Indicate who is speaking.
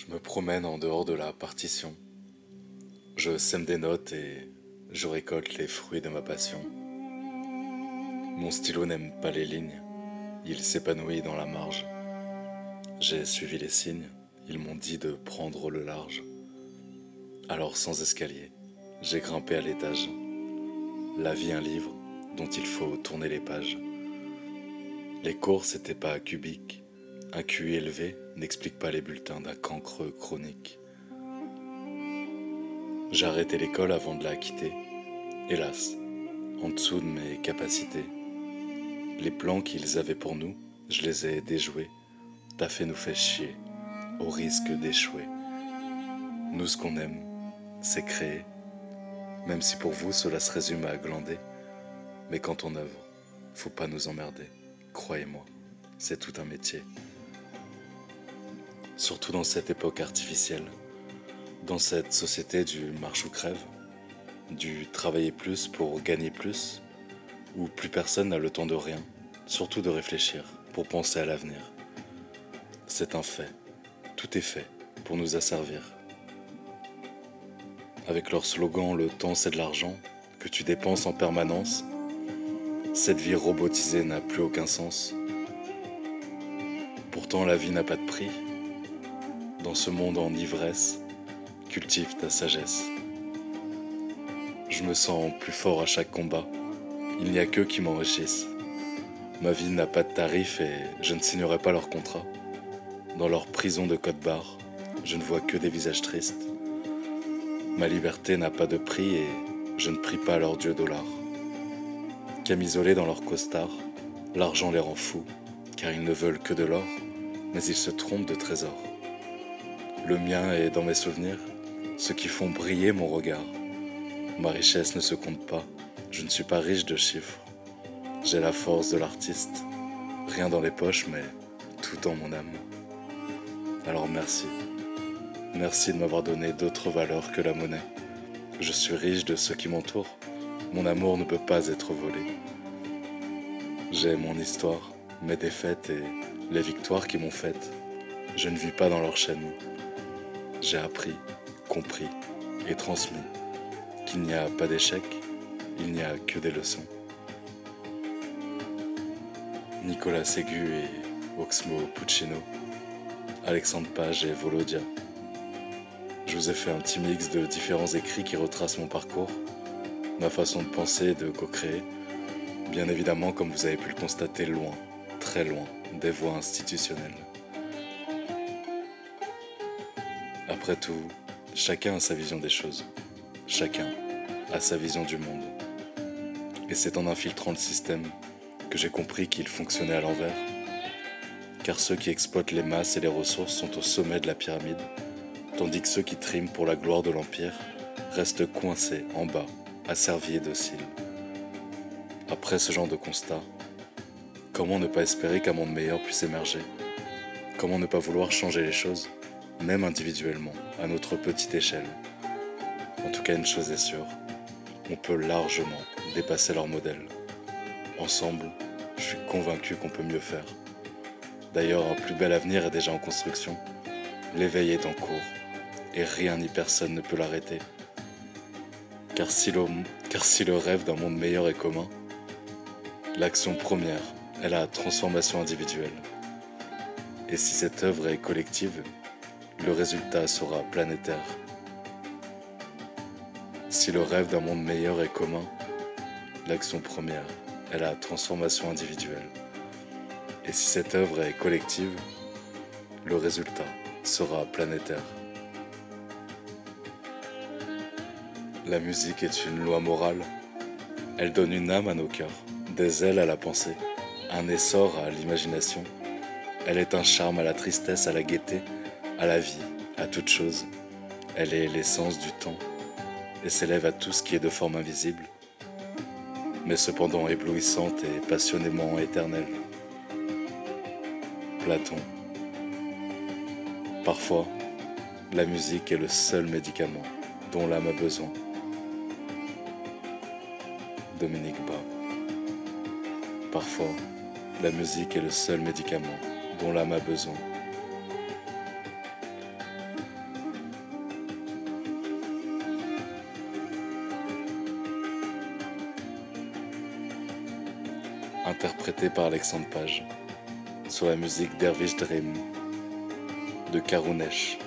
Speaker 1: Je me promène en dehors de la partition. Je sème des notes et je récolte les fruits de ma passion. Mon stylo n'aime pas les lignes, il s'épanouit dans la marge. J'ai suivi les signes, ils m'ont dit de prendre le large. Alors sans escalier, j'ai grimpé à l'étage. La vie un livre dont il faut tourner les pages. Les cours c'étaient pas cubiques, un QI élevé n'explique pas les bulletins d'un cancre chronique. J'ai arrêté l'école avant de la quitter, hélas, en dessous de mes capacités. Les plans qu'ils avaient pour nous, je les ai déjoués. Taffer nous fait chier, au risque d'échouer. Nous, ce qu'on aime, c'est créer. Même si pour vous, cela se résume à glander. Mais quand on œuvre, faut pas nous emmerder. Croyez-moi, c'est tout un métier. Surtout dans cette époque artificielle. Dans cette société du marche ou crève. Du travailler plus pour gagner plus. Où plus personne n'a le temps de rien. Surtout de réfléchir, pour penser à l'avenir. C'est un fait. Tout est fait pour nous asservir. Avec leur slogan « Le temps c'est de l'argent » que tu dépenses en permanence, cette vie robotisée n'a plus aucun sens. Pourtant la vie n'a pas de prix. Dans ce monde en ivresse, cultive ta sagesse. Je me sens plus fort à chaque combat. Il n'y a qu'eux qui m'enrichissent. Ma vie n'a pas de tarif et je ne signerai pas leur contrat. Dans leur prison de code-barre, je ne vois que des visages tristes. Ma liberté n'a pas de prix et je ne prie pas à leur dieu dollar. Camisolés dans leur costard, l'argent les rend fous, car ils ne veulent que de l'or, mais ils se trompent de trésors. Le mien est dans mes souvenirs, ceux qui font briller mon regard. Ma richesse ne se compte pas, je ne suis pas riche de chiffres. J'ai la force de l'artiste, rien dans les poches, mais tout en mon âme. Alors merci. Merci de m'avoir donné d'autres valeurs que la monnaie. Je suis riche de ceux qui m'entourent. Mon amour ne peut pas être volé. J'ai mon histoire, mes défaites et les victoires qui m'ont faite. Je ne vis pas dans leur chaîne. J'ai appris, compris et transmis qu'il n'y a pas d'échec, il n'y a que des leçons. Nicolas Ségu et Oxmo Puccino, Alexandre Page et Volodia. Je vous ai fait un petit mix de différents écrits qui retracent mon parcours, ma façon de penser et de co-créer, bien évidemment comme vous avez pu le constater loin, très loin, des voix institutionnelles. Après tout, chacun a sa vision des choses, chacun a sa vision du monde. Et c'est en infiltrant le système que j'ai compris qu'il fonctionnait à l'envers, car ceux qui exploitent les masses et les ressources sont au sommet de la pyramide, tandis que ceux qui triment pour la gloire de l'Empire restent coincés en bas, asservis et dociles. Après ce genre de constat, comment ne pas espérer qu'un monde meilleur puisse émerger? Comment ne pas vouloir changer les choses, même individuellement, à notre petite échelle? En tout cas, une chose est sûre, on peut largement dépasser leur modèle. Ensemble, je suis convaincu qu'on peut mieux faire. D'ailleurs, un plus bel avenir est déjà en construction. L'éveil est en cours, et rien ni personne ne peut l'arrêter. Car si le rêve d'un monde meilleur est commun, l'action première est la transformation individuelle. Et si cette œuvre est collective, le résultat sera planétaire. Si le rêve d'un monde meilleur est commun, l'action première est la transformation individuelle. Et si cette œuvre est collective, le résultat sera planétaire. La musique est une loi morale. Elle donne une âme à nos cœurs, des ailes à la pensée, un essor à l'imagination. Elle est un charme à la tristesse, à la gaieté, à la vie, à toute chose. Elle est l'essence du temps et s'élève à tout ce qui est de forme invisible, mais cependant éblouissante et passionnément éternelle. Platon. Parfois, la musique est le seul médicament dont l'âme a besoin. Dominique Bas. Parfois, la musique est le seul médicament dont l'âme a besoin. interprété par Alexandre Page, sur la musique d'Hervish Dream de Karunesh.